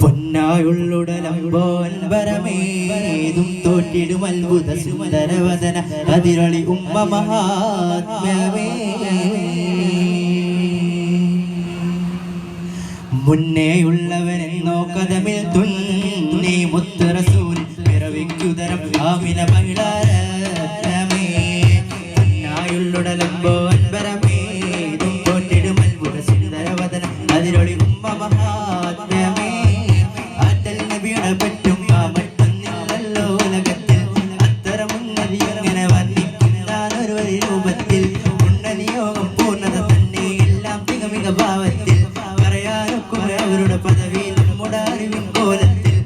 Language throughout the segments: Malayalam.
പൊന്നായുള്ളുടലമ്പോൻപരമേതും തോറ്റിടും അത്ഭുത സുന്ദരവദന അതിരളി ഉമ്മ മഹാത്മ്യമേ മുന്നേയുള്ളവനെന്നോ കഥമിൽ തുന്നി മുത്ത് റസൂൽ പിറവിക്കുതരം ആമിന മഹിളാരത്നമേ പൊന്നായുള്ളുടലമ്പോൻപരമേതും തോറ്റിടും അത്ഭുത സുന്ദരവദന അതിരളി ഉമ്മ മഹാത്മ്യമേ ആറ്റൽ നബിയുടെ പറ്റും മറ്റൊന്നില്ലല്ലോ ഉലകത്തിൽ അത്തരം ഉന്നതി അങ്ങനെ വർണ്ണിക്കുന്നൊരു രൂപത്തിൽ ഉന്നതിയോഗം പൂർണ്ണത തന്നെ എല്ലാം തികമിക ഭാവത്തിൽ പറയാനൊക്കെ അവരുടെ പദവി നമ്മുടെ അറിവിൻ കോലത്തിൽ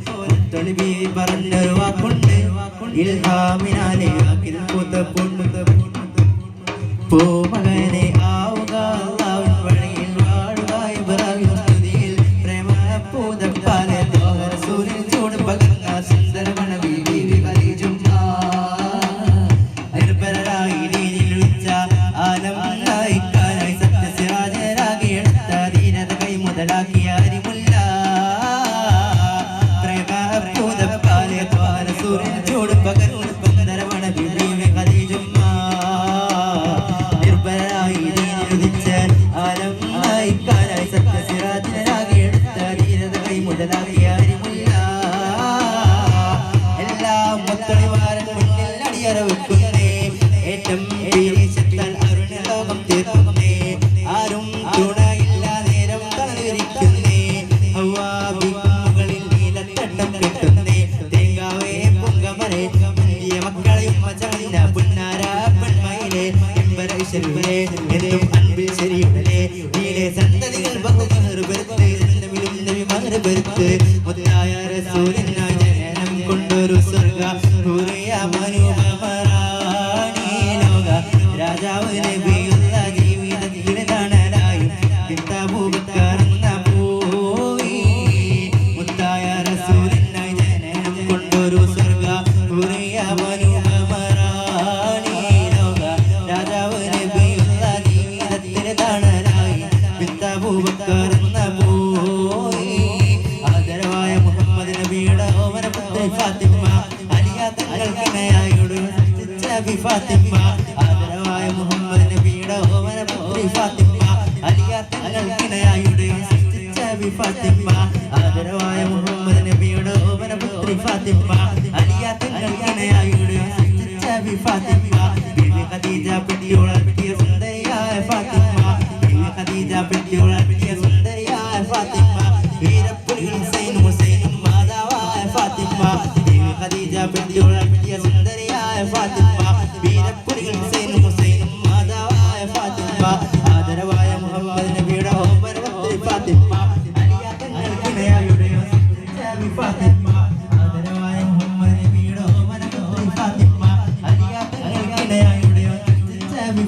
തൊളിബി പറഞ്ഞൊരു വാക്കുണ്ട് ഇൽഹാമിനാലെ അഖിൽ പോ മകനെ ആവുക വഴിയിൽ വാഴുക ഇബ്രാഹിം സ്തുതിയിൽ പ്രേമ പൂതപ്പാലെ റസൂലിൽ ചൂട് പകർന്ന സുന്ദരമണ ബീവി ഖദീജ നിർഭരായി നീതിയിൽ വിളിച്ച ആലമായി കാനായി സത്യസിറാജരാകി എടുത്ത ദീനത കൈ മുതലാക്കിയ അരിമുല്ല പ്രേമ പൂതപ്പാലെ റസൂലിൽ ചൂട് പകർന്ന സുന്ദരമണ ബീവി ഖദീജ ആരും തുണയില്ല നേരം തളരിക്കുന്നേ മുകളിൽ നീലത്തട്ടം കെട്ടുന്നേ തേങ്കാവേ പൊങ്കമരെ മക്കളെയും മചമില്ല പുന്നാര പെൺമയിലെ എമ്പരൈശ്വരേ എന്നും അൻപിൽ ശരിയുടലേ നീലെ സന്തതികൾ ബഹുമഹർബരുത്ത് എന്നവിലും നബി മഹർബരുത്ത് മുത്തായ റസൂലിനായി ജനനം കൊണ്ടൊരു സ്വർഗ ഹുറിയ മനുപമറാണി ലോക രാജാവ് നബിയുള്ള ജീവിതത്തിൽ തണലായും കിതാബൂബക്കറന്ന പോയി മുത്തായ റസൂലിനായി ജനനം കൊണ്ടൊരു സ്വർഗ ഹുറിയ മനുപമറാണി ലോക രാജാവ് നബിയുള്ള ജീവിതത്തിൽ തണലായി കിതാബൂബക്കറന്ന പോയി ആദരവായ മുഹമ്മദ് നബിയുടെ ഓമനപുത്രി ഫാത്തിമ അലിയ തങ്ങൾക്കിണയായുടെ ഫാത്തിമ ആദരവായ മുഹമ്മദ് നബിയുടെ ഓമനപുത്രി ഫാത്തിമ അലിയ തങ്ങൾക്കിണയായുടെ ഫാത്തിമ ആദരവായ മുഹമ്മദ് നബിയുടെ ഓമനപുത്രി ഫാത്തിമ അലിയ തങ്ങൾക്കിണയായുടെ ഫാത്തിമ ബീവി ഖദീജ പെട്ടിയോളെത്തിയ സുന്ദരിയായ ഫാത്തിമ ബീവി ഖദീജ പെട്ടിയോളെത്തിയ സുന്ദരിയായ ഫാത്തിമ വീരപ്പുലികൾ ഹുസൈനും മാതാവായ ഫാത്തിമ ബീവി ഖദീജ പെട്ടിയോളെത്തിയ സുന്ദരിയായ ഫാത്തിമ വീരപ്പുലികൾ ഹുസൈനും മാതാവായ ഫാത്തിമ ആദരവായ മുഹമ്മദ് നബിയുടെ ഓമനപുത്രി ഫാത്തിമ അലിയ തങ്ങൾക്കിണയായുടെ ഫാത്തിമ ആദരവായ മുഹമ്മദ് നബിയുടെ ഓമനപുത്രി ഫാത്തിമ അലിയ തങ്ങൾക്കിണയായുടെ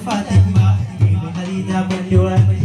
ഫാത്തിമ ബീവി ഖദീജ പെട്ടിയോളെത്തിയ